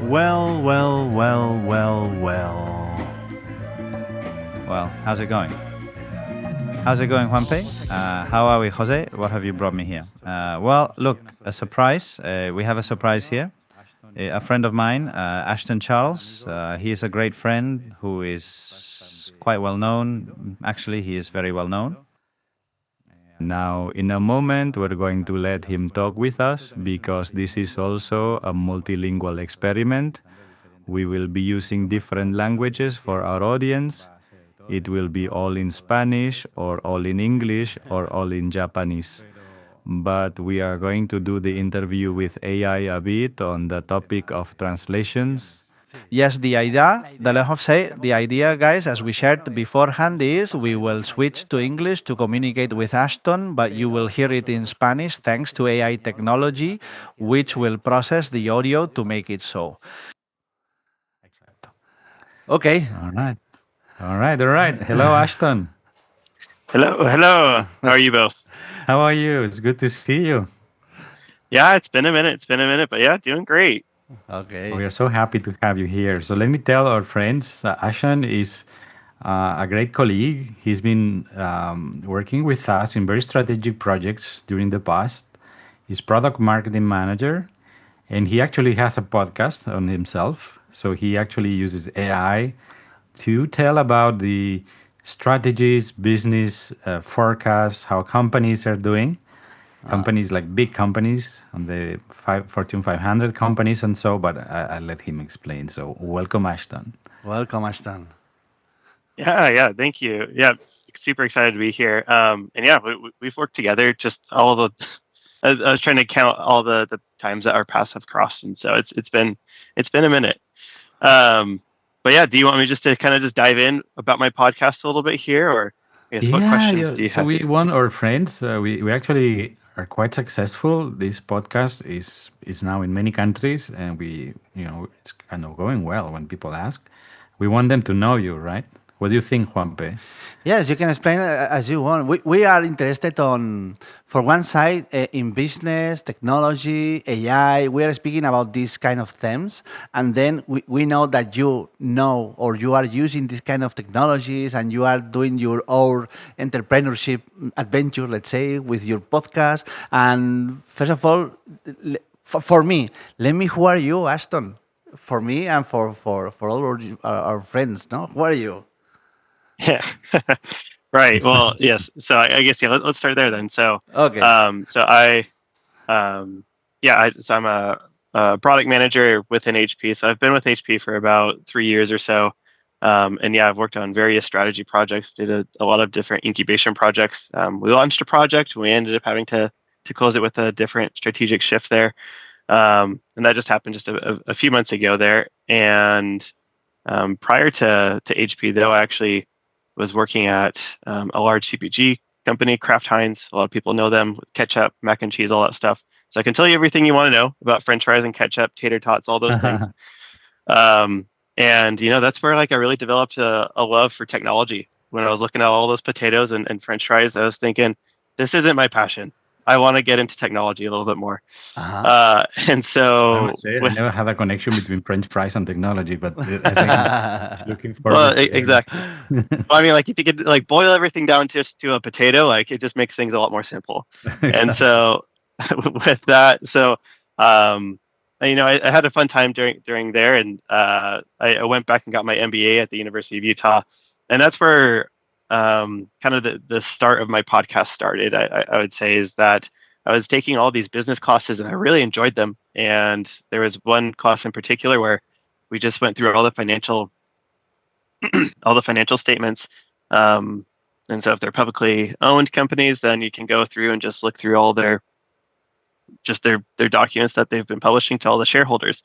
Well, well, well, well, well. Well, how's it going? How's it going, Juanpe? How are we, Jose? What have you brought me here? Well, look, a surprise. We have a surprise here. A friend of mine, Ashton Charles. He is a great friend who is quite well known. Actually, he is very well known. Now, in a moment, we're going to let him talk with us because this is also a multilingual experiment. We will be using different languages for our audience. It will be all in Spanish, or all in English, or all in Japanese. But we are going to do the interview with AI a bit on the topic of translations. Yes, the idea, guys, as we shared beforehand, is we will switch to English to communicate with Ashton, but you will hear it in Spanish thanks to AI technology, which will process the audio to make it so. Okay. All right. All right. All right. Hello, Ashton. Hello. How are you both? How are you? It's good to see you. Yeah, it's been a minute, but yeah, doing great. Okay. We are so happy to have you here. So let me tell our friends, Ashton is a great colleague. He's been working with us in very strategic projects during the past. He's product marketing manager, and he actually has a podcast on himself. So he actually uses AI to tell about the strategies, business forecasts, how companies are doing. Companies like big companies on the Fortune 500 companies and so, but I'll let him explain. So welcome, Ashton. Welcome, Ashton. Yeah, thank you. Yeah, super excited to be here. And yeah, we've worked together. Just all the, I was trying to count all the times that our paths have crossed, and so it's been a minute. But yeah, do you want me just to kind of just dive in about my podcast a little bit here, or I guess what questions do you So have? we want our friends. We actually are quite successful. This podcast is now in many countries, and it's kind of going well. When people ask, we want them to know you, right? What do you think, Juanpe? Yes, you can explain as you want. We are interested on, for one side, in business, technology, AI. We are speaking about these kind of themes. And then we know that you know or you are using these kind of technologies and you are doing your own entrepreneurship adventure, let's say, with your podcast. And first of all, for me, let me, who are you, Ashton? For me and for all our friends, no? Who are you? Yeah. Right. Well, yes. So I guess let's start there then. So Okay. so I'm a product manager within HP. So I've been with HP for about 3 years or so. And yeah, I've worked on various strategy projects, did a lot of different incubation projects. We launched a project, we ended up having to close it with a different strategic shift there. And that just happened just a few months ago there. And prior to HP, though, I actually was working at a large CPG company, Kraft Heinz. A lot of people know them with ketchup, mac and cheese, all that stuff. So I can tell you everything you want to know about French fries and ketchup, tater tots, all those things. And that's where I really developed a love for technology. When I was looking at all those potatoes and French fries, I was thinking, this isn't my passion. I want to get into technology a little bit more. And so I must say, I never had a connection between French fries and technology, but I think looking forward. Exactly. Well, I mean, if you could boil everything down just to a potato, it just makes things a lot more simple. Exactly. And so with that, I had a fun time during there, and I went back and got my MBA at the University of Utah, and that's where kind of the start of my podcast started. I would say is that I was taking all these business classes and I really enjoyed them. And there was one class in particular where we just went through all the financial statements. And so if they're publicly owned companies, then you can go through and just look through all their documents that they've been publishing to all the shareholders.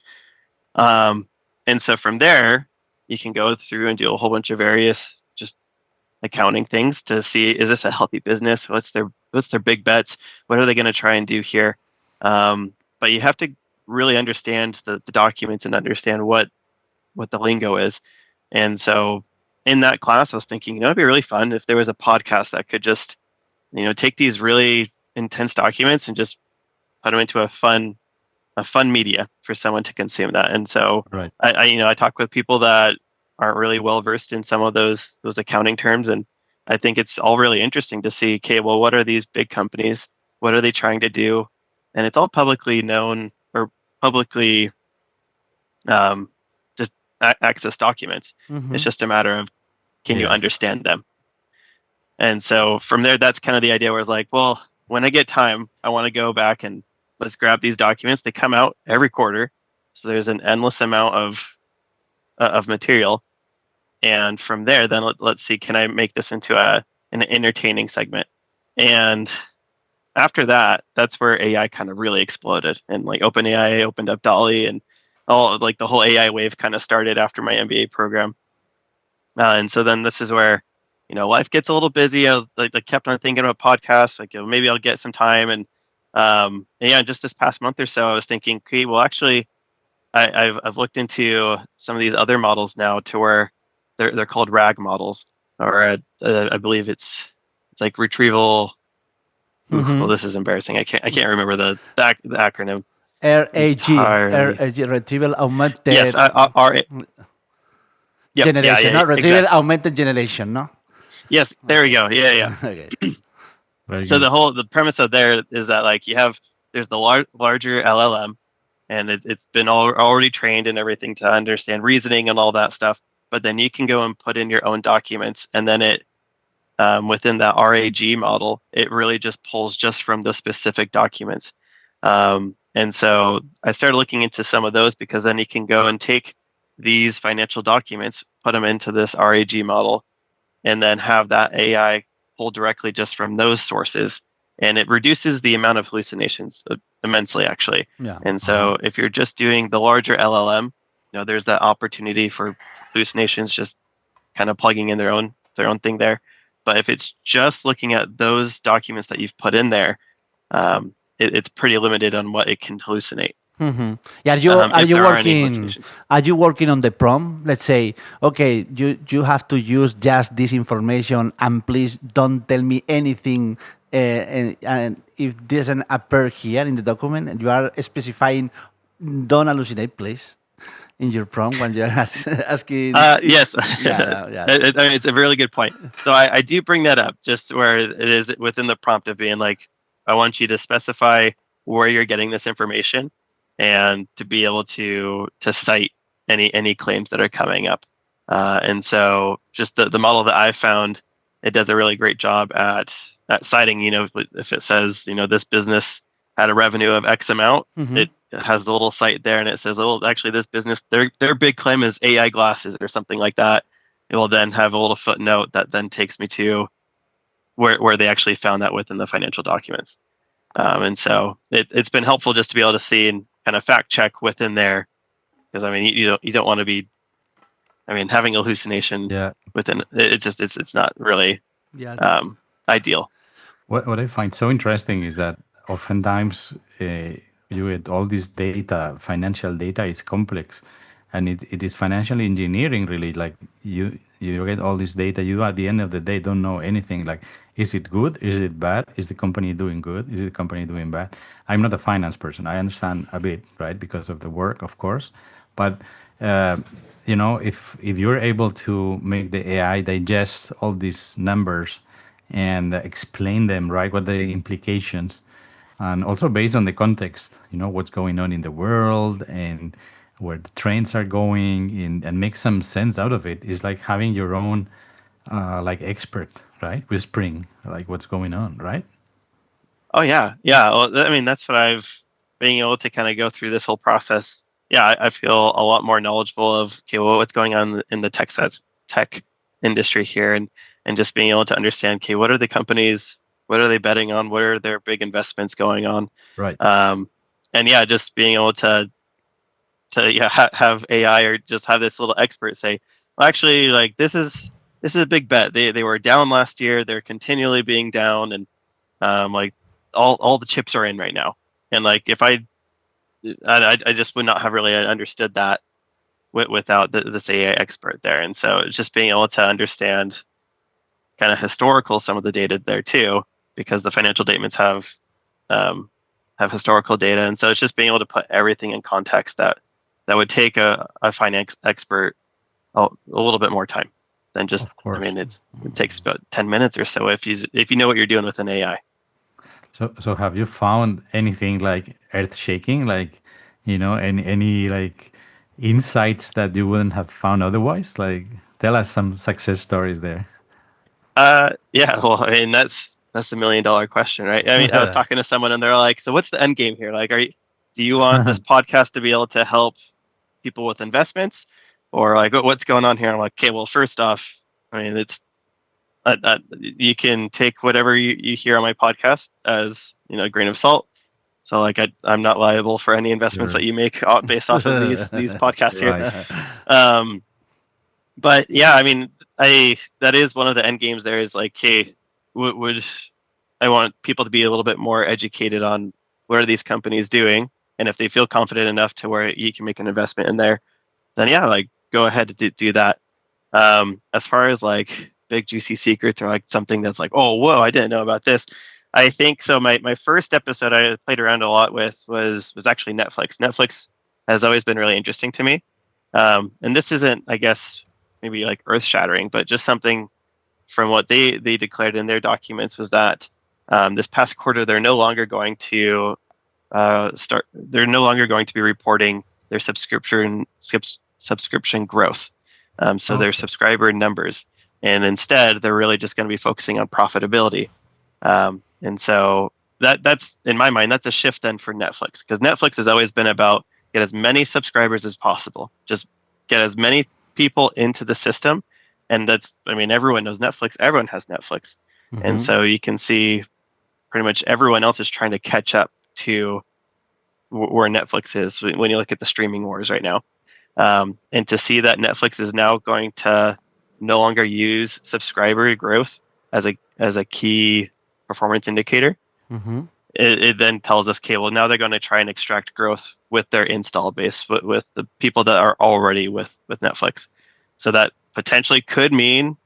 And so from there, you can go through and do a whole bunch of various just accounting things to see, is this a healthy business? What's their big bets? What are they going to try and do here? But you have to really understand the documents and understand what the lingo is. And so in that class, I was thinking, it'd be really fun if there was a podcast that could just, take these really intense documents and just put them into a fun fun media for someone to consume that. And so Right. I talk with people that aren't really well versed in some of those accounting terms, and I think it's all really interesting to see, okay, well, what are these big companies? What are they trying to do? And it's all publicly known or publicly just access documents. It's just a matter of, can you Yes. understand them? And so from there, that's kind of the idea where it's like, well, when I get time, I want to go back and let's grab these documents. They come out every quarter. So there's an endless amount of material. And from there, then let's see, can I make this into an entertaining segment? And after that, that's where AI kind of really exploded. And like OpenAI opened up Dolly, and all like the whole AI wave kind of started after my MBA program. And so then this is where, life gets a little busy. I was like, I kept on thinking about podcasts. Like, maybe I'll get some time. And yeah, just this past month or so, I was thinking, okay, well, actually, I've looked into some of these other models now to where they're called RAG models, or I believe it's like retrieval. Well, this is embarrassing. I can't remember the acronym RAG, entirely. retrieval augmented Yes, generation, no? Retrieval exactly. augmented generation, no? Yes, there we go. Yeah. Okay. Very So good. the premise of there is that like there's the larger LLM, and it's been already trained and everything to understand reasoning and all that stuff. But then you can go and put in your own documents, and then it within that RAG model, it really just pulls just from the specific documents. And so I started looking into some of those, because then you can go and take these financial documents, put them into this RAG model, and then have that AI pull directly just from those sources. And it reduces the amount of hallucinations immensely, actually. Yeah. And so if you're just doing the larger LLM, there's that opportunity for hallucinations just kind of plugging in their own thing there. But if it's just looking at those documents that you've put in there, it's pretty limited on what it can hallucinate. Yeah, are If you there are any working? hallucinations. Are you working on the prompt? Let's say, okay, you have to use just this information, and please don't tell me anything. And if doesn't appear here in the document, you are specifying, don't hallucinate, please, in your prompt when you're asking. Yes, Yeah. I mean, it's a really good point. So I do bring that up, just where it is within the prompt of being like, I want you to specify where you're getting this information, and to be able to cite any claims that are coming up. And so just the model that I've found, it does a really great job at citing. If it says, this business had a revenue of X amount, it has the little site there, and it says, oh, actually, this business, their big claim is AI glasses or something like that. It will then have a little footnote that then takes me to where they actually found that within the financial documents. And so it's been helpful just to be able to see and kind of fact check within there, because I mean, you don't want to be, having a hallucination within it. It's not really ideal. What I find so interesting is that oftentimes you get all this data, financial data is complex, and it is financial engineering really. Like you get all this data, you at the end of the day don't know anything. Like, is it good? Is it bad? Is the company doing good? Is the company doing bad? I'm not a finance person. I understand a bit, right, because of the work, of course, but if you're able to make the AI digest all these numbers and explain them, right, what are the implications, and also based on the context, what's going on in the world and where the trends are going, and make some sense out of it. It's like having your own like expert, right, whispering like what's going on, right? Oh yeah. Well, that's what I've been able to kind of go through this whole process. Yeah, I feel a lot more knowledgeable of, okay, well, what's going on in the tech industry here, and just being able to understand, okay, what are the companies, what are they betting on, what are their big investments going on, Right. And yeah, just being able to have AI, or just have this little expert say, well, actually, like this is a big bet. They were down last year. They're continually being down, and like all the chips are in right now. And like if I just would not have really understood that without this AI expert there. And so it's just being able to understand kind of historical some of the data there too, because the financial statements have have historical data, and so it's just being able to put everything in context that would take a finance expert a little bit more time than just. Of course. I mean, it takes about 10 minutes or so if you know what you're doing with an AI. So have you found anything like earth shaking, like, any like insights that you wouldn't have found otherwise? Like, tell us some success stories there. Yeah, well, I mean, that's the $1 million question, right? I mean, I was talking to someone and they're like, so what's the end game here? Like, do you want this podcast to be able to help people with investments, or like what's going on here? I'm like, okay, well, first off, I mean, it's you can take whatever you hear on my podcast as, a grain of salt. So like I'm not liable for any investments Sure. that you make based off of these podcasts here. Right. But yeah, I mean, that is one of the end games. There is like, hey, would I want people to be a little bit more educated on what are these companies doing, and if they feel confident enough to where you can make an investment in there, then yeah, like go ahead to do that. As far as like big juicy secrets or like something that's like, oh whoa, I didn't know about this. I think so. My first episode I played around a lot with was actually Netflix. Netflix has always been really interesting to me, and this isn't, I guess, maybe like earth shattering, but just something from what they declared in their documents was that this past quarter they're no longer going to They're no longer going to be reporting their subscription growth, so their Okay. subscriber numbers, and instead they're really just going to be focusing on profitability. And so that's in my mind, that's a shift then for Netflix, because Netflix has always been about get as many subscribers as possible, just get as many people into the system. And that's, I mean, everyone knows Netflix, everyone has Netflix. And so you can see pretty much everyone else is trying to catch up to where Netflix is when you look at the streaming wars right now. And to see that Netflix is now going to no longer use subscriber growth as a key performance indicator, it then tells us, okay, well, now they're going to try and extract growth with their install base, with the people that are already with Netflix. So that potentially could mean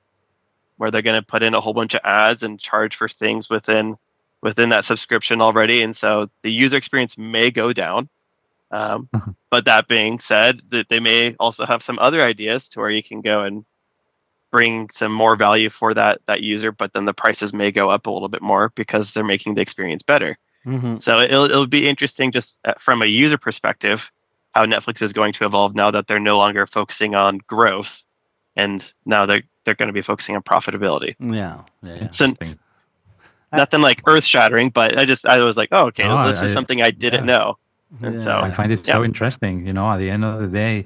where they're going to put in a whole bunch of ads and charge for things within that subscription already. And so the user experience may go down. But that being said, that they may also have some other ideas to where you can go and bring some more value for that user, but then the prices may go up a little bit more because they're making the experience better. So it'll be interesting just from a user perspective how Netflix is going to evolve now that they're no longer focusing on growth, and now they're going to be focusing on profitability. Yeah. So Interesting. nothing like earth shattering, but I was like, oh, okay, No, this is something I didn't yeah. know. And so I find it yeah. so interesting. At the end of the day,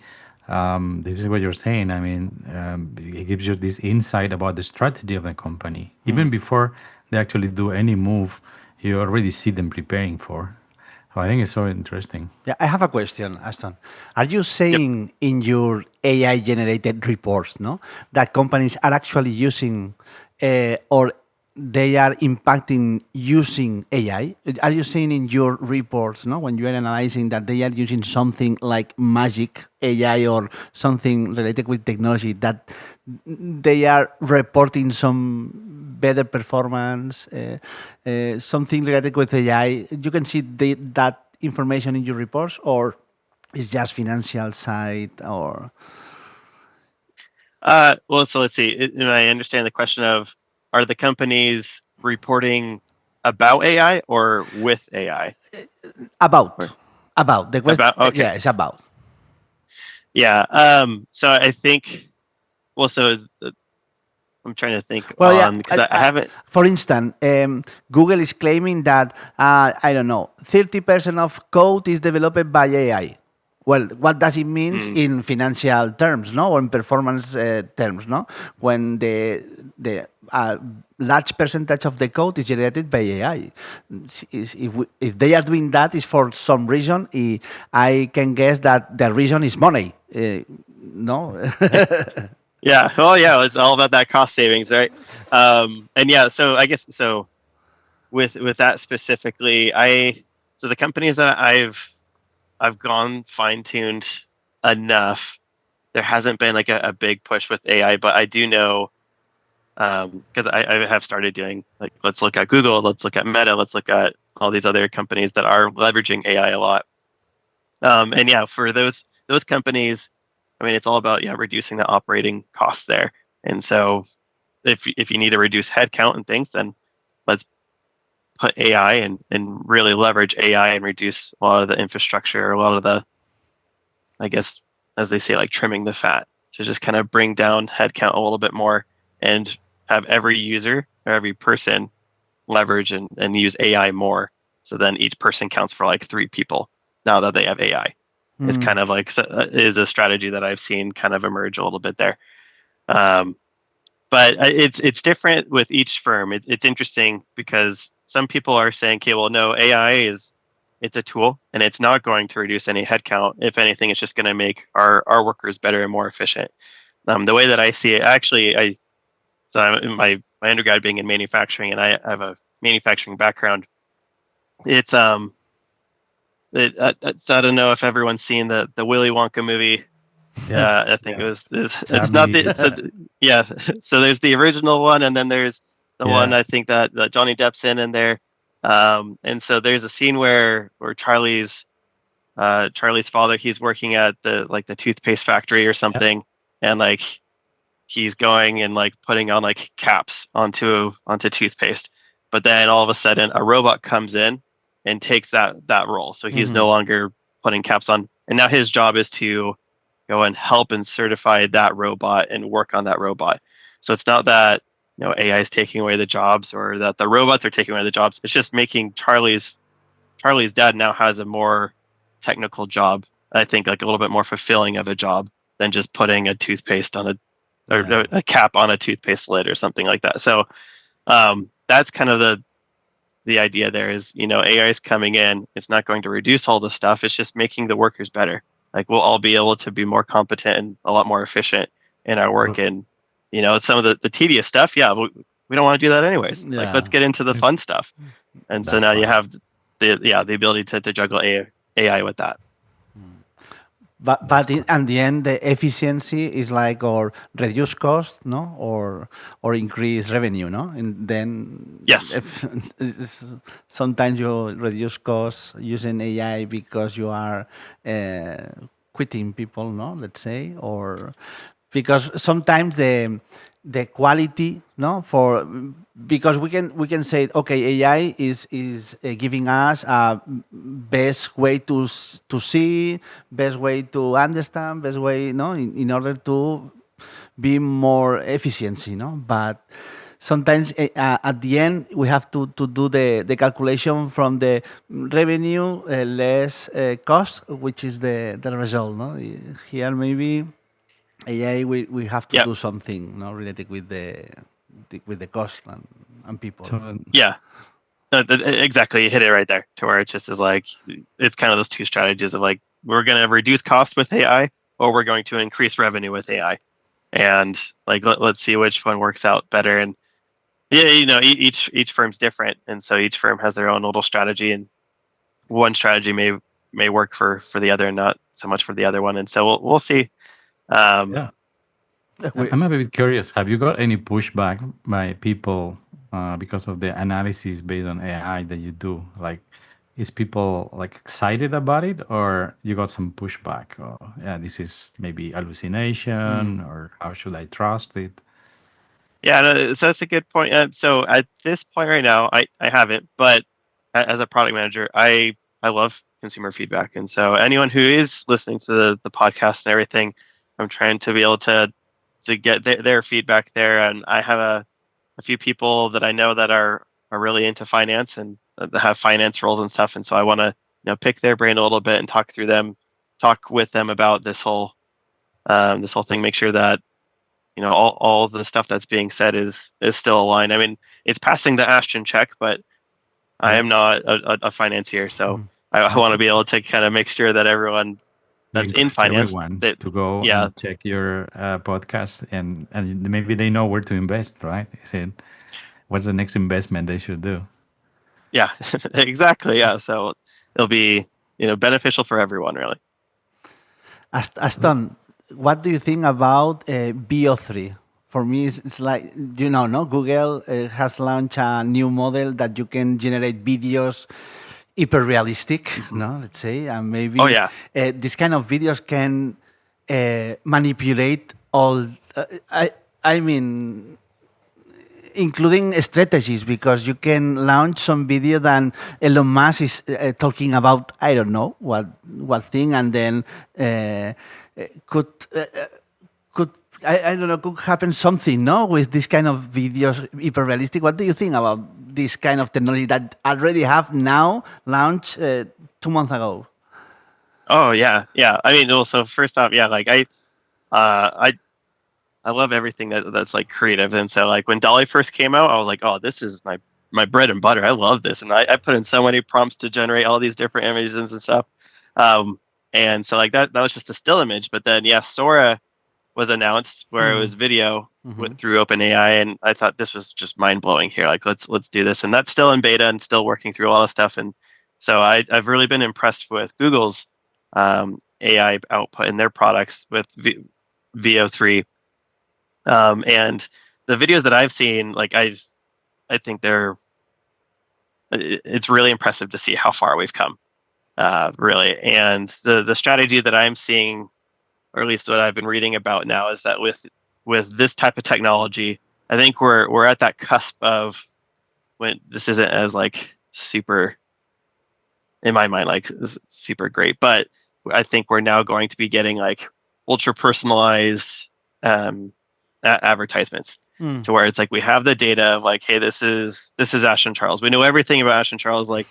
this is what you're saying. I mean, it gives you this insight about the strategy of the company. Even before they actually do any move, you already see them preparing for. So I think it's so interesting. Yeah, I have a question, Ashton. Are you saying in your AI generated reports, that companies are actually using or they are impacting using AI? Are you saying in your reports, when you are analyzing that they are using something like magic AI or something related with technology, that they are reporting some better performance, something related with AI? You can see that information in your reports, or it's just financial side, or Well, so let's see. I understand the question of, are the companies reporting about AI or with AI? about Or the question. about, okay. Yeah, it's about. Yeah. So I think, well, so I'm trying to think Well, yeah. on, because I haven't. For instance, Google is claiming that I don't know, 30% of code is developed by AI. Well, what does it mean in financial terms, or in performance terms, when the large percentage of the code is generated by AI? If they are doing that, is for some reason. I can guess that the reason is money. No. Yeah. Oh, yeah. It's all about that cost savings, right? And yeah. So I guess so. With that specifically, so the companies that I've gone fine-tuned enough, there hasn't been like a big push with AI, but I do know because I have started doing like, let's look at Google, let's look at Meta, let's look at all these other companies that are leveraging AI a lot. And yeah, for those companies, I mean, it's all about reducing the operating costs there. And so if you need to reduce headcount and things, then let's put AI and really leverage AI and reduce a lot of the infrastructure, a lot of the, I guess, as they say, like trimming the fat to just kind of bring down headcount a little bit more and have every user or every person leverage and use AI more. So then each person counts for like 3 people now that they have AI. It's kind of like is a strategy that I've seen kind of emerge a little bit there. But it's different with each firm. It's interesting because some people are saying, okay, well, no, AI it's a tool and it's not going to reduce any headcount. If anything, it's just going to make our workers better and more efficient. The way that I see it, actually, my undergrad being in manufacturing, and I have a manufacturing background. It's so I don't know if everyone's seen the Willy Wonka movie. Yeah. I think Yeah. it's not the yeah. So there's the original one, and then there's the one I think that Johnny Depp's in there. And so there's a scene where Charlie's father, he's working at the toothpaste factory or something, and like he's going and like putting on like caps onto toothpaste, but then all of a sudden a robot comes in and takes that role. So he's no longer putting caps on, and now his job is to go and help and certify that robot and work on that robot. So it's not that AI is taking away the jobs or that the robots are taking away the jobs. It's just making Charlie's dad now has a more technical job. I think like a little bit more fulfilling of a job than just putting a toothpaste on a cap on a toothpaste lid or something like that. So that's kind of the idea there is, AI is coming in. It's not going to reduce all the stuff. It's just making the workers better. Like we'll all be able to be more competent and a lot more efficient in our work. And, some of the tedious stuff, we don't want to do that anyways. Yeah. Like let's get into the fun stuff. And so now you have the ability to juggle AI with that. But at the end, the efficiency is like or reduce cost, no, or increase revenue, no, and then Yes. Sometimes you reduce costs using AI because you are quitting people, no, let's say, or because sometimes the quality, no, for because we can say okay, AI is giving us a best way to see, best way to understand, best way, no, in order to be more efficiency, no, but sometimes at the end we have to do the calculation from the revenue less cost, which is the result, no. Here maybe AI, we have to do something, no, related with the cost and people. So, Yeah. Exactly. You hit it right there to where it just is like, it's kind of those two strategies of like, we're going to reduce cost with AI or we're going to increase revenue with AI. And like, let's see which one works out better. And each firm's different. And so each firm has their own little strategy, and one strategy may work for the other and not so much for the other one. And so we'll see. yeah. I'm a bit curious. Have you got any pushback by people because of the analysis based on AI that you do? Like, is people like excited about it, or you got some pushback? Or yeah, this is maybe hallucination, or how should I trust it? Yeah, no, so that's a good point. So at this point right now, I haven't, but as a product manager, I love consumer feedback, and so anyone who is listening to the podcast and everything, I'm trying to be able to get their feedback there. And I have a few people that I know that are really into finance and that have finance roles and stuff, and so I want to pick their brain a little bit and talk with them about this whole thing, make sure that all the stuff that's being said is still aligned. I mean, it's passing the Ashton check, but I am not a financier, so I want to be able to kind of make sure that everyone that's in finance to go and check your podcast and maybe they know where to invest, right? What's the next investment they should do? Yeah, exactly. Yeah, so it'll be beneficial for everyone, really. Ashton, what do you think about BO3 For me, it's like, no, Google has launched a new model that you can generate videos hyper realistic, Mhm. no, let's say, and Oh maybe yeah. this kind of videos can manipulate all. I I mean, including strategies, because you can launch some video that Elon Musk is talking about, I don't know what thing, and then uh, could could I don't know, could happen something, no, with this kind of videos hyper realistic. What do you think about this kind of technology that already have now launched 2 months ago? Oh yeah. Yeah. I mean, well, so first off, yeah, like uh, I I love everything that's like creative. And so like when Dolly first came out, I was like, oh, this is my bread and butter. I love this. And I put in so many prompts to generate all these different images and stuff. Um, and so like that was just a still image. But then yeah, Sora was announced where it Mm-hmm. was video Mm-hmm. through OpenAI, and I thought this was just mind blowing here. Like let's do this, and that's still in beta and still working through a lot of stuff. And so I've really been impressed with Google's AI output in their products with VO3. And the videos that I've seen, like I think it's really impressive to see how far we've come, really. And the strategy that I'm seeing, or at least what I've been reading about now, is that with this type of technology, I think we're at that cusp of when this isn't as like super, in my mind, like super great, but I think we're now going to be getting like ultra personalized um, advertisements, Mm. to where it's like we have the data of like, hey, this is Ashton Charles. We know everything about Ashton Charles, like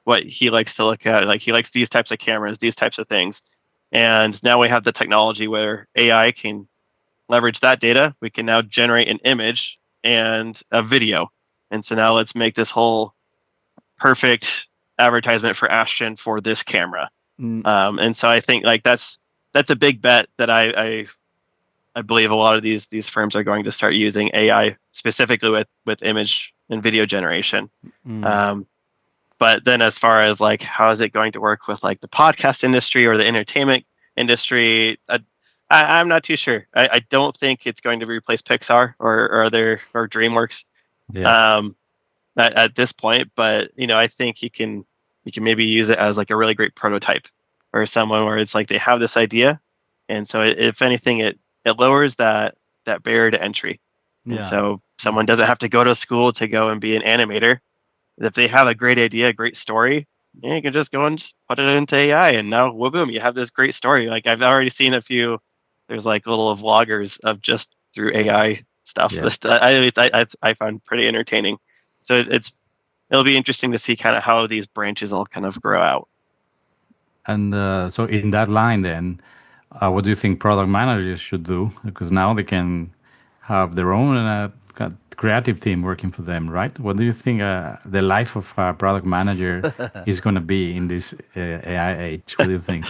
what he likes to look at. Like he likes these types of cameras, these types of things. And now we have the technology where AI can leverage that data. We can now generate an image and a video. And so now let's make this whole perfect advertisement for Ashton for this camera. Mm. And so I think like that's a big bet that I believe a lot of these firms are going to start using AI specifically with image and video generation. Mm. Um, but then as far as like how is it going to work with like the podcast industry or the entertainment industry, I'm not too sure. I don't think it's going to replace Pixar or other or DreamWorks Yeah. um, at this point. But I think you can maybe use it as like a really great prototype or someone where it's like they have this idea, and so if anything, it lowers that barrier to entry, and Yeah. so someone doesn't have to go to school to go and be an animator. If they have a great idea, a great story, you can just go and just put it into AI, and now boom, you have this great story. Like I've already seen a few. There's like little vloggers of just through AI stuff Yeah. that at least I found pretty entertaining. So it'll be interesting to see kind of how these branches all kind of grow out. And so in that line, then, what do you think product managers should do? Because now they can have their own creative team working for them, right? What do you think the life of a product manager is going to be in this AI age? What do you think?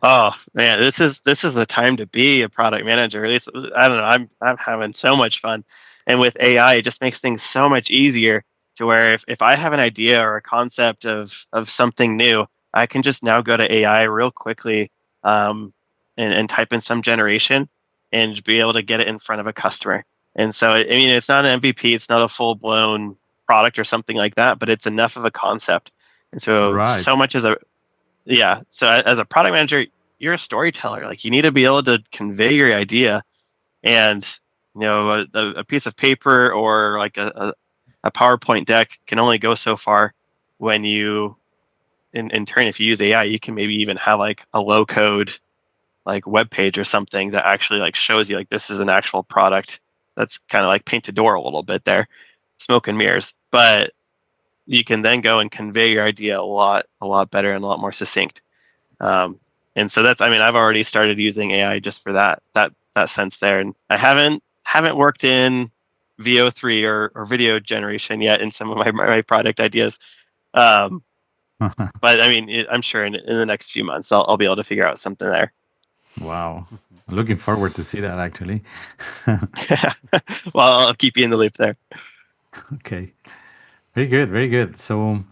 Oh man, this is the time to be a product manager. At least I don't know. I'm having so much fun, and with AI, it just makes things so much easier. To where if I have an idea or a concept of something new, I can just now go to AI real quickly, um, and type in some generation, and be able to get it in front of a customer. And so I mean, it's not an MVP, it's not a full blown product or something like that, but it's enough of a concept. And so Right. much as a yeah. So as a product manager, you're a storyteller. Like you need to be able to convey your idea, and a piece of paper or like a PowerPoint deck can only go so far. When you in turn, if you use AI, you can maybe even have like a low code like web page or something that actually like shows you like this is an actual product. That's kind of like paint a door a little bit there, smoke and mirrors. But you can then go and convey your idea a lot better and a lot more succinct. Um, and so I mean, I've already started using AI just for that sense there, and I haven't worked in VO3 or video generation yet in some of my product ideas. Um, but I mean, I'm sure in the next few months I'll be able to figure out something there. Wow. Looking forward to see that actually. Well, I'll keep you in the loop there. Okay. Very good. Very good. So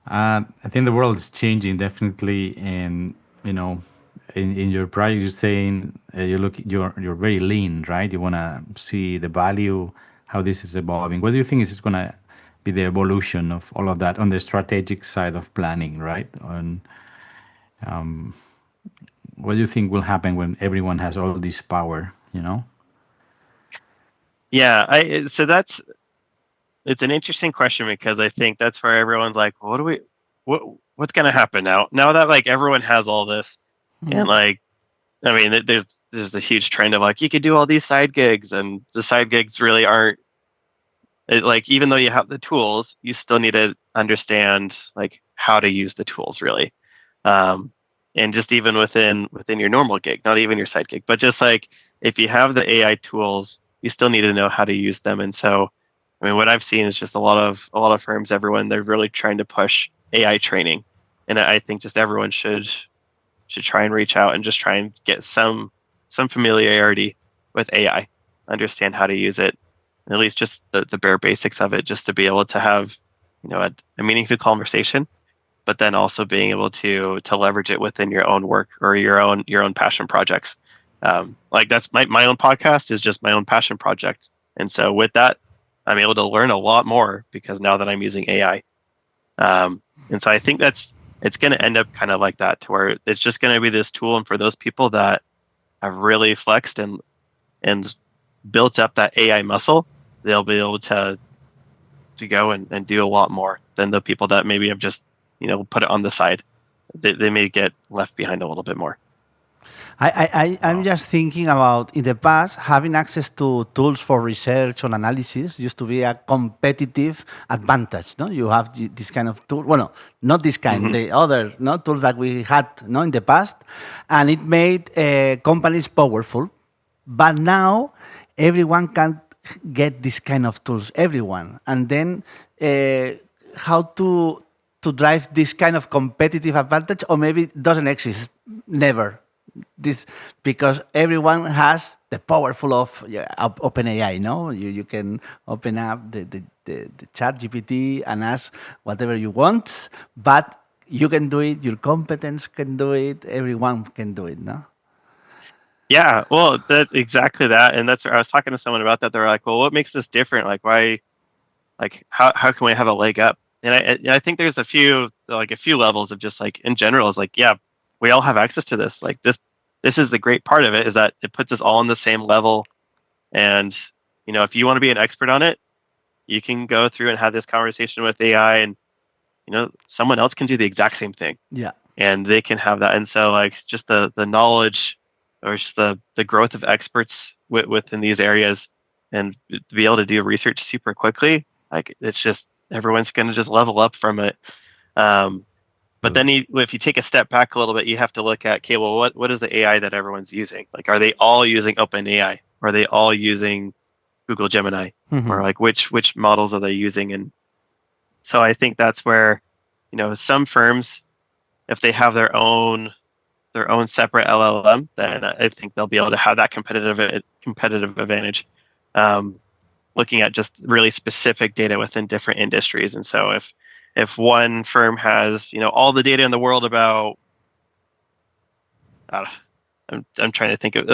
I think the world is changing definitely, and you know, in your project, you're saying you're very lean, right? You want to see the value, how this is evolving. What do you think is going to be the evolution of all of that on the strategic side of planning, right? On what do you think will happen when everyone has all this power? Yeah, so it's an interesting question because I think that's where everyone's like, what's going to happen now that like everyone has all this, and like, I mean, there's the huge trend of like you could do all these side gigs, and the side gigs really aren't like, even though you have the tools, you still need to understand like how to use the tools really. And just even within your normal gig, not even your side gig, but just like if you have the AI tools, you still need to know how to use them. And so, I mean, what I've seen is just a lot of firms, everyone, they're really trying to push AI training, and I think just everyone should try and reach out and just try and get some familiarity with AI, understand how to use it, at least just the bare basics of it, just to be able to have a meaningful conversation, but then also being able to leverage it within your own work or your own passion projects. Like that's my own podcast is just my own passion project, and so with that, I'm able to learn a lot more because now that I'm using AI. And so I think it's going to end up kind of like that, to where it's just going to be this tool, and for those people that have really flexed and built up that AI muscle, they'll be able to go and do a lot more than the people that maybe have just put it on the side. They may get left behind a little bit more. I'm just thinking about, in the past, having access to tools for research or analysis used to be a competitive advantage. No, you have this kind of tool. Well, no, not this kind. The other tools that we had in the past, and it made companies powerful. But now everyone can get this kind of tools. Everyone, and then how to drive this kind of competitive advantage, or maybe it doesn't exist, never. This, because everyone has the powerful of OpenAI. No, you can open up the chat GPT and ask whatever you want, but you can do it. Your competence can do it. Everyone can do it. No. Yeah, well, that's exactly that, and that's I was talking to someone about that. They're like, "Well, what makes this different? Like, why? Like, how can we have a leg up?" And I think there's a few levels of just like in general is like, yeah, we all have access to this. Like this is the great part of it, is that it puts us all on the same level. And if you want to be an expert on it, you can go through and have this conversation with AI, and someone else can do the exact same thing. Yeah. And they can have that. And so like just the knowledge, or just the growth of experts within these areas, and to be able to do research super quickly, like it's just everyone's going to just level up from it. But then if you take a step back a little bit, you have to look at, okay, well, what is the AI that everyone's using? Like, are they all using OpenAI? Are they all using Google Gemini? Or like which models are they using? And so I think that's where, some firms, if they have their own separate LLM, then I think they'll be able to have that competitive advantage. Looking at just really specific data within different industries. And so if one firm has all the data in the world about, I'm trying to think of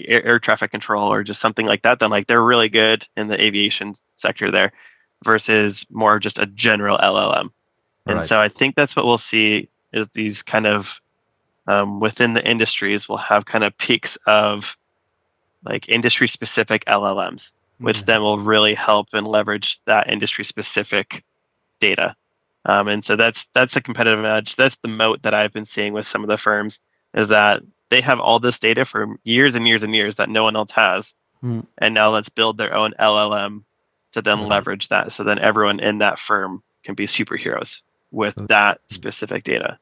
air traffic control or just something like that, then like they're really good in the aviation sector there, versus more just a general LLM. And so I think that's what we'll see, is these kind of within the industries, we'll have kind of peaks of like industry specific LLMs, which then will really help and leverage that industry specific data. And so that's a competitive edge. That's the moat that I've been seeing with some of the firms, is that they have all this data for years and years and years that no one else has. And now let's build their own LLM to then leverage that. So then everyone in that firm can be superheroes with that specific data.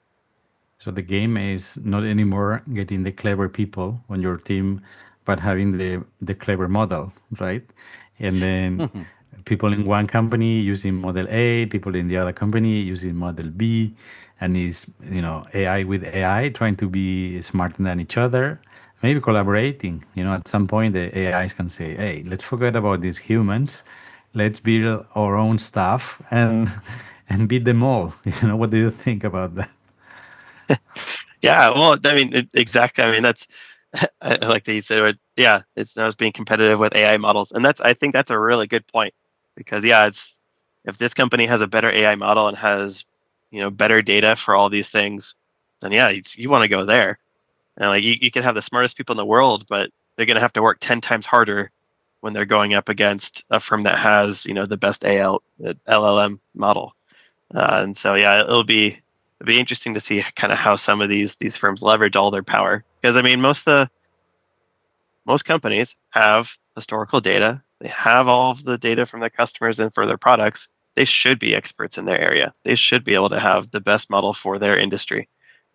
So the game is not anymore getting the clever people on your team, but having the clever model, right? And then people in one company using model A, people in the other company using model B, and is AI with AI trying to be smarter than each other, maybe collaborating. At some point the AIs can say, "Hey, let's forget about these humans, let's build our own stuff and beat them all." What do you think about that? Yeah, well, I mean, exactly. I mean, that's I like that you said. Yeah, it's now it's being competitive with AI models, and I think that's a really good point because yeah, it's if this company has a better AI model and has better data for all these things, then yeah, you want to go there. And like you can have the smartest people in the world, but they're going to have to work 10 times harder when they're going up against a firm that has the best LLM model. And so yeah, it'll be interesting to see kind of how some of these firms leverage all their power because I mean most companies have historical data. They have all of the data from their customers and for their products. They should be experts in their area. They should be able to have the best model for their industry.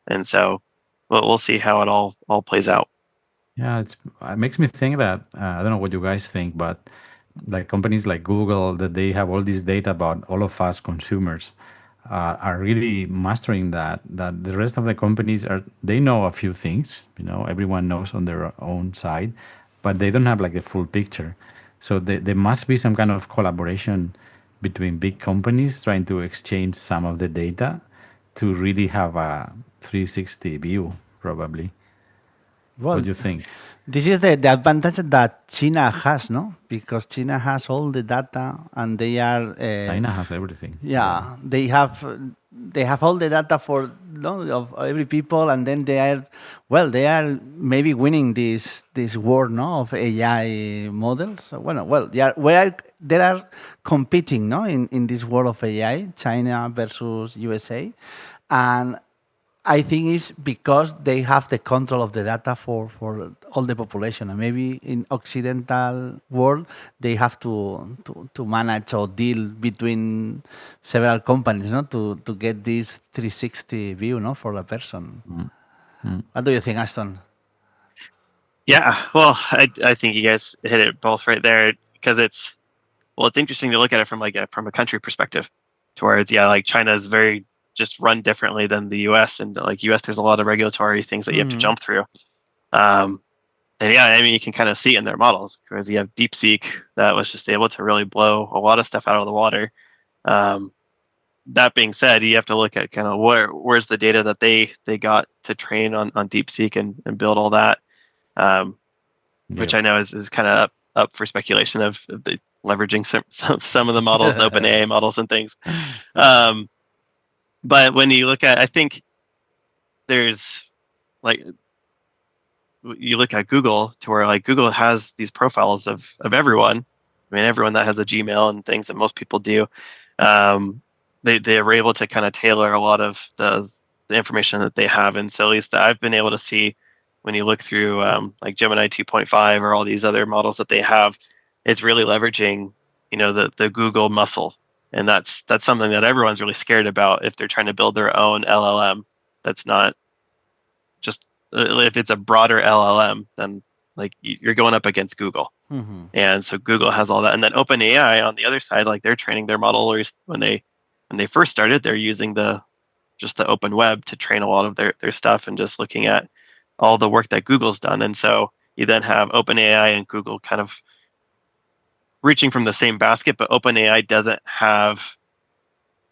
And so we'll see how it all plays out. Yeah, it makes me think that I don't know what you guys think, but like companies like Google, that they have all this data about all of us consumers, are really mastering that. That the rest of the companies they know a few things, everyone knows on their own side, but they don't have like the full picture. So there must be some kind of collaboration between big companies trying to exchange some of the data to really have a 360 view, probably. What Well, do you think? this is the advantage that China has, no? Because China has all the data and they are China has everything. yeah, they have all the data for no, of every people, and then they are maybe winning this war, no, of AI models. So, they are competing, no, in this war of AI, China versus USA, and I think it's because they have the control of the data for all the population. And maybe in Occidental world, they have to manage or deal between several companies, no, to get this 360 view, no, for the person. Mm. What do you think, Ashton? Yeah, well, I think you guys hit it both right there because it's interesting to look at it from a country perspective, to where it's like China is very just run differently than the U.S. and like U.S. there's a lot of regulatory things that you have to jump through. Um, and yeah, I mean you can kind of see it in their models because you have DeepSeek that was just able to really blow a lot of stuff out of the water. Um, that being said, you have to look at kind of where's the data that they got to train on DeepSeek and build all that. Um, which Yep. I know is kind of up for speculation of the leveraging some of the models, the OpenAI models and things. But when you look at, I think there's like you look at Google to where like Google has these profiles of everyone. I mean, everyone that has a Gmail and things that most people do. Um, they are able to kind of tailor a lot of the information that they have, and so at least I've been able to see when you look through like Gemini 2.5 or all these other models that they have, it's really leveraging the Google muscle, and that's something that everyone's really scared about if they're trying to build their own LLM. That's not just if it's a broader LLM, then like you're going up against Google. Mm-hmm. And so Google has all that. And then OpenAI on the other side, like they're training their model when they first started, they're using just the open web to train a lot of their stuff and just looking at all the work that Google's done. And so you then have OpenAI and Google kind of reaching from the same basket, but OpenAI doesn't have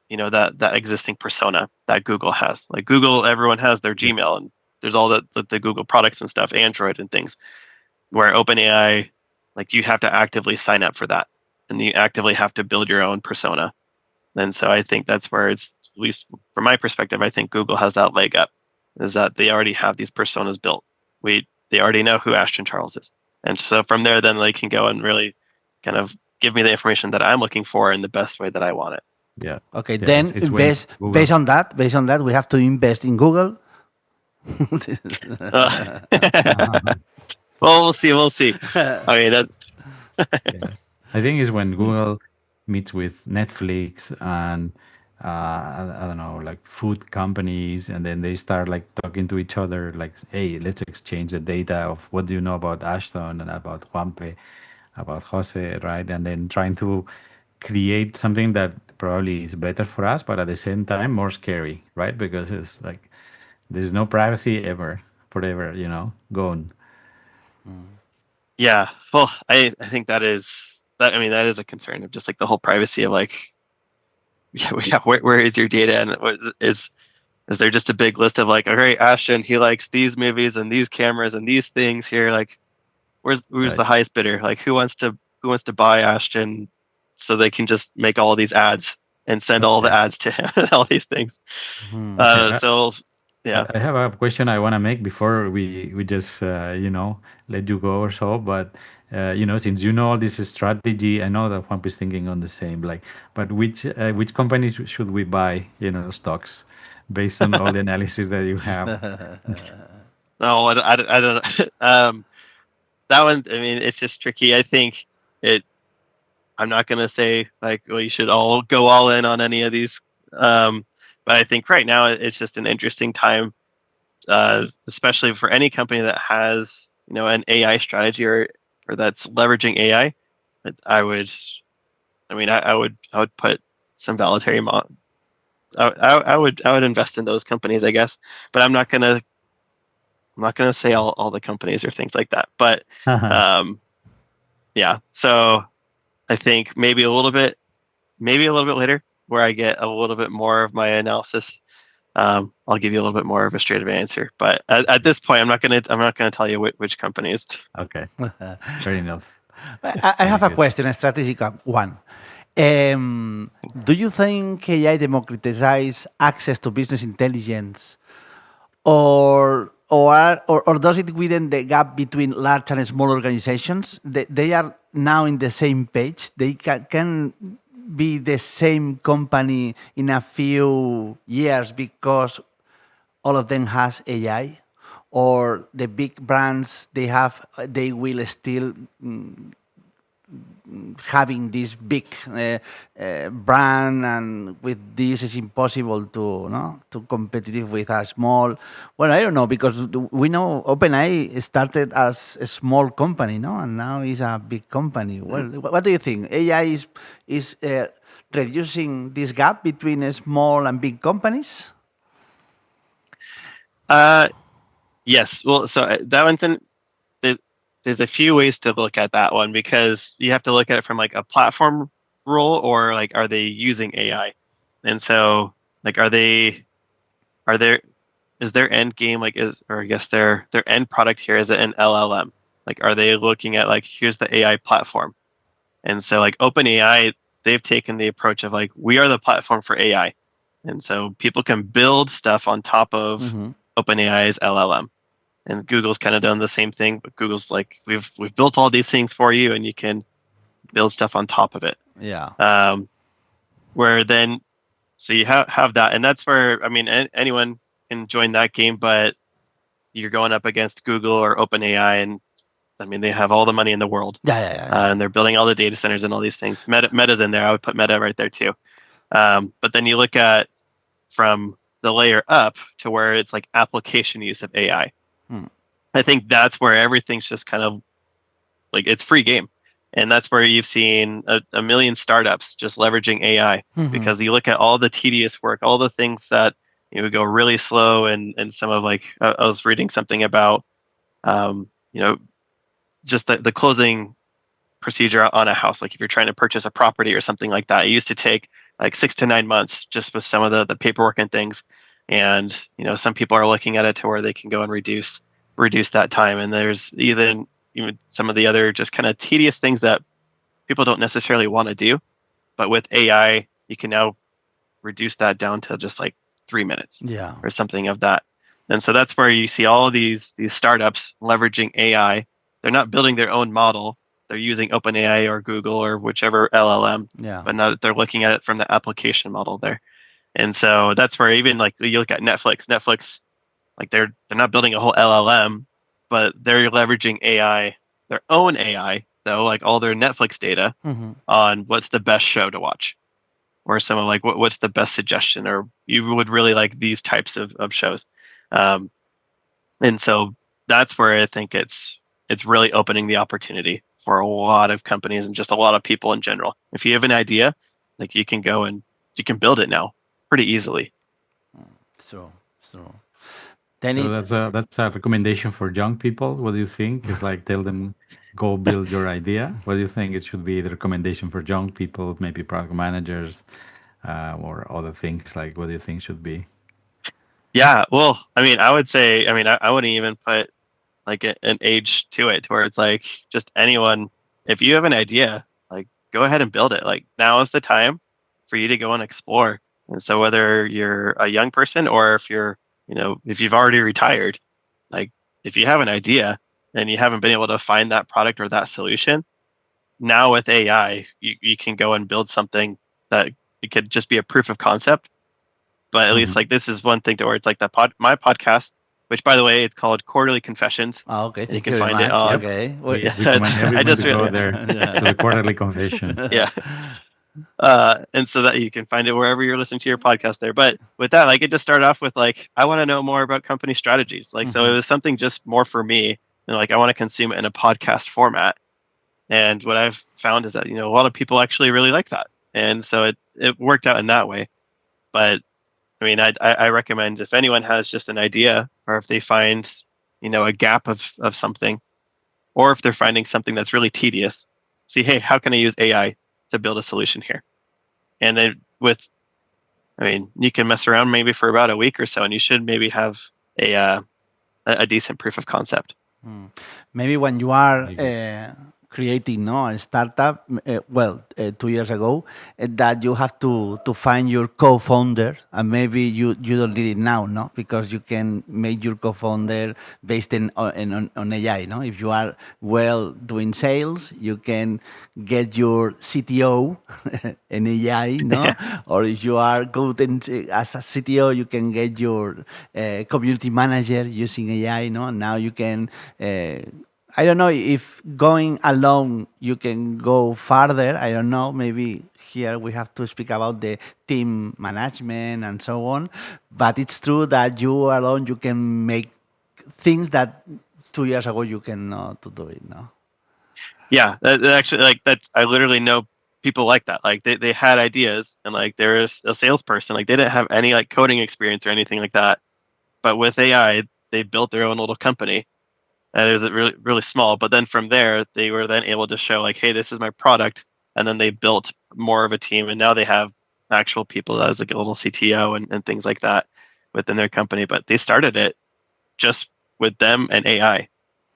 that existing persona that Google has. Like Google, everyone has their Yep. Gmail and there's all the Google products and stuff, Android and things. Where OpenAI, like you have to actively sign up for that, and you actively have to build your own persona. And so I think that's where it's, at least from my perspective, I think Google has that leg up, is that they already have these personas built. They already know who Ashton Charles is, and so from there, then they can go and really kind of give me the information that I'm looking for in the best way that I want it. Yeah. Okay, Yeah, then it's when Google. based on that, we have to invest in Google. Uh, well, we'll see. We'll see. I mean, that Yeah. I think it's when Google meets with Netflix and I don't know, like food companies, and then they start like talking to each other, like, hey, let's exchange the data of what do you know about Ashton and about Juanpe, about Jose, right? And then trying to create something that probably is better for us, but at the same time more scary, right? Because it's like there's no privacy ever, forever, gone. yeah. Well, I think that is that. I mean, that is a concern of just like the whole privacy of like, yeah, where is your data and what is Is there just a big list of like, okay, Ashton, he likes these movies and these cameras and these things here? Like, who's Right. the highest bidder? Like, who wants to buy Ashton so they can just make all these ads and send all the Okay. ads to him and all these things. Hmm. Okay. So yeah. I have a question I want to make before we just let you go or so. But since you know all this strategy, I know that Juan is thinking on the same. Like, but which companies should we buy? Stocks based on all the analysis that you have. No, I don't. That one. I mean, it's just tricky. I think it. I'm not gonna say like, well, you should all go all in on any of these. But I think right now it's just an interesting time, especially for any company that has an AI strategy or that's leveraging AI. I would. I mean, I would put some voluntary. I would invest in those companies, I guess. But I'm not gonna say all the companies or things like that. But um, yeah. So I think maybe a little bit later, where I get a little bit more of my analysis, I'll give you a little bit more of a straight of answer. But at this point, I'm not gonna tell you which companies. Okay, fair enough. I Very have a good. question, a strategic one. Do you think AI democratizes access to business intelligence, or does it widen the gap between large and small organizations? They are now in the same page. They can be the same company in a few years because all of them has AI, or the big brands they will still having this big brand, and with this it's impossible to competitive with a small. Well, I don't know, because we know OpenAI started as a small company, no, and now is a big company. Well, what do you think? AI is reducing this gap between small and big companies? Uh, yes. Well, so that one's in. there- There's a few ways to look at that one because you have to look at it from like a platform role or like are they using AI, and so like are there is their end game like is or I guess their end product here is it an LLM? Like are they looking at like here's the AI platform? And so like OpenAI, they've taken the approach of like we are the platform for AI. And so people can build stuff on top of Hmm. OpenAI's LLM. And Google's kind of done the same thing, but Google's like we've built all these things for you and you can build stuff on top of it. Yeah. Um, where then so you have that, and that's where I mean anyone can join that game, but you're going up against Google or OpenAI, and I mean they have all the money in the world, Yeah, yeah, yeah, yeah. and they're building all the data centers and all these things. Meta's in there. I would put Meta right there too. But then you look at from the layer up to where it's like application use of AI. Hmm. I think that's where everything's just kind of like it's free game. And that's where you've seen a million startups just leveraging AI Mhm. because you look at all the tedious work, all the things that would go really slow, and some of like I was reading something about um, you know just the closing procedure on a house. Like if you're trying to purchase a property or something like that, it used to take like 6 to 9 months just with some of the paperwork and things. And some people are looking at it to where they can go and reduce that time. And there's even some of the other just kind of tedious things that people don't necessarily want to do. But with AI, you can now reduce that down to just like 3 minutes Yeah. or something of that. And so that's where you see all of these startups leveraging AI. They're not building their own model. They're using OpenAI or Google or whichever LLM, Yeah. but now that they're looking at it from the application model there. And so that's where even like you look at Netflix, like they're not building a whole LLM, but they're leveraging AI, their own AI, though, like all their Netflix data Mhm. on what's the best show to watch or some of like what's the best suggestion or you would really like these types of shows. Um, and so that's where I think it's really opening the opportunity for a lot of companies and just a lot of people in general. If you have an idea, like you can go and you can build it now pretty easily. So, so then So it. that's a recommendation for young people. What do you think? It's like tell them go build your idea. What do you think it should be the recommendation for young people, maybe product managers, or other things? Like what do you think should be? Yeah, well, I mean, I would say, I mean, I wouldn't even put like an age to it, where it's like just anyone, if you have an idea, like go ahead and build it. Like now is the time for you to go and explore. And so whether you're a young person or if you're, if you've already retired, like if you have an idea and you haven't been able to find that product or that solution, now with AI, you can go and build something that it could just be a proof of concept. But at least Mhm. like this is one thing to where it's like my podcast, which by the way, it's called Quarterly Confessions, Oh, okay, and you thank can you very find it much. on. Yep. Okay. Yeah, We commend I everyone just to go really, there to the quarterly confession. yeah. And so that you can find it wherever you're listening to your podcast there. But with that, like it just started off with like, I want to know more about company strategies. Like, so it Mhm. was something just more for me, and like I want to consume it in a podcast format. And what I've found is that, a lot of people actually really like that. And so it worked out in that way. But I mean, I recommend if anyone has just an idea, or if they find, a gap of something, or if they're finding something that's really tedious, see, hey, how can I use AI to build a solution here? And then I mean, you can mess around maybe for about a week or so, and you should maybe have a decent proof of concept. Mm. Maybe when you are Very good. creating a startup, 2 years ago, that you have to find your co-founder, and maybe you don't need it now, no, because you can make your co-founder based on AI, no. If you are well doing sales, you can get your CTO in AI, no, or if you are good as a CTO, you can get your community manager using AI, no. Now you can. I don't know if going alone you can go farther. I don't know. Maybe here we have to speak about the team management and so on. But it's true that you alone you can make things that 2 years ago you cannot to do it. No. Yeah, that actually, like that's, I literally know people like that. Like they had ideas, and like there's a salesperson, like they didn't have any like coding experience or anything like that. But with AI, they built their own little company, and it was really really small. But then from there, they were then able to show like, hey, this is my product, and then they built more of a team, and now they have actual people as like a little CTO and things like that within their company. But they started it just with them and AI,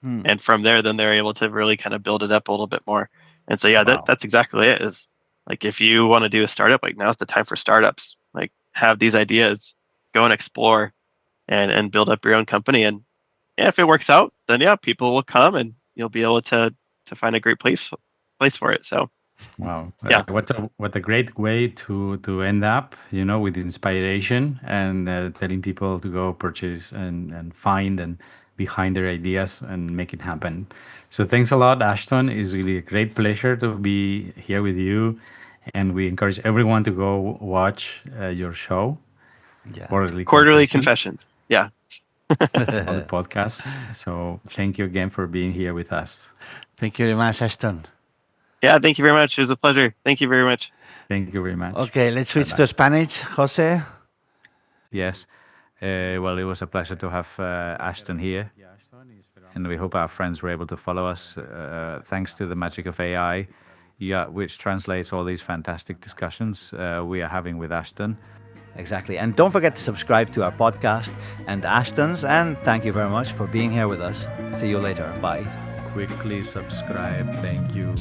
Hmm. and from there, then they're able to really kind of build it up a little bit more. And so yeah, Wow. that's exactly it. Is like if you want to do a startup, like now's the time for startups. Like have these ideas, go and explore, and build up your own company. And yeah, if it works out, then yeah, people will come, and you'll be able to find a great place for it. So Wow. yeah, What a great way to end up, with inspiration and telling people to go purchase and find and behind their ideas and make it happen. So thanks a lot, Ashton. It's really a great pleasure to be here with you. And we encourage everyone to go watch your show, Yeah. Quarterly quarterly Confessions, confessions. Yeah, on the podcast. So thank you again for being here with us. Thank you very much, Ashton. yeah. Thank you very much. It was a pleasure. Thank you very much. Thank you very much. Okay, let's Bye switch bye. to Spanish, Jose. Yes. Well, it was a pleasure to have Ashton here, and we hope our friends were able to follow us. Thanks to the magic of AI, yeah, which translates all these fantastic discussions we are having with Ashton. Exactly. And don't forget to subscribe to our podcast and Ashton's. And thank you very much for being here with us. See you later. Bye. Quickly subscribe. Thank you.